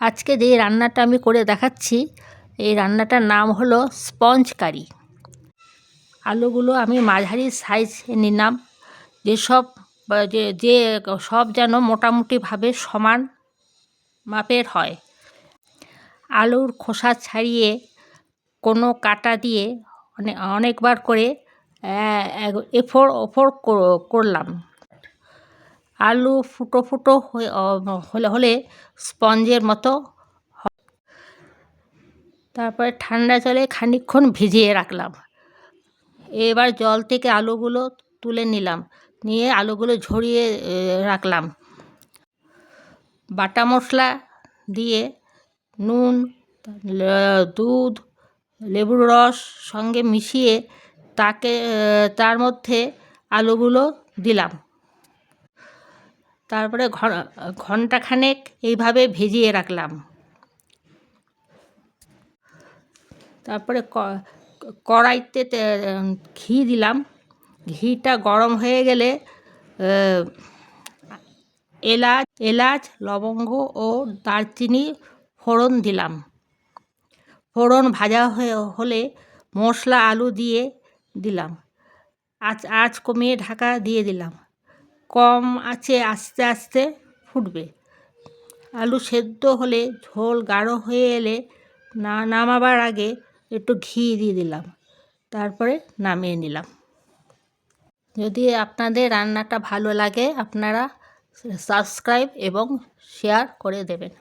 আজকে যে রান্নাটা আমি করে দেখাচ্ছি, এই রান্নাটার নাম হলো স্পঞ্জ কারি। আলুগুলো আমি মাঝারি সাইজ নিলাম, যেসব যে সব যেন মোটামুটিভাবে সমান মাপের হয়। আলুর খোসা ছাড়িয়ে কোনো কাঁটা দিয়ে অনেকবার করে এফোড় ওফোড় করলাম। আলু ফুটো ফুটো হলে স্পঞ্জের মতো। তারপরে ঠান্ডা জলে খানিকক্ষণ ভিজিয়ে রাখলাম। এবার জল থেকে আলুগুলো তুলে নিলাম, নিয়ে আলুগুলো ঝরিয়ে রাখলাম। বাটা মশলা দিয়ে নুন, দুধ, লেবুর রস সঙ্গে মিশিয়ে তার মধ্যে আলুগুলো দিলাম। তারপরে ঘন্টাখানেক এইভাবে ভিজিয়ে রাখলাম। তারপরে কড়াইতে ঘি দিলাম। ঘিটা গরম হয়ে গেলে এলাচ, লবঙ্গ ও দারচিনি ফোড়ন দিলাম। ফোড়ন ভাজা হলে মশলা আলু দিয়ে দিলাম। আঁচ কমিয়ে ঢাকা দিয়ে দিলাম। কম আঁচে আস্তে আস্তে ফুটবে। আলু সেদ্ধ হলে ঝোল গাঢ় হয়ে এলে নামাবার আগে একটু ঘি দিয়ে দিলাম। তারপরে নামিয়ে নিলাম। যদি আপনাদের রান্নাটা ভালো লাগে, আপনারা সাবস্ক্রাইব এবং শেয়ার করে দেবেন।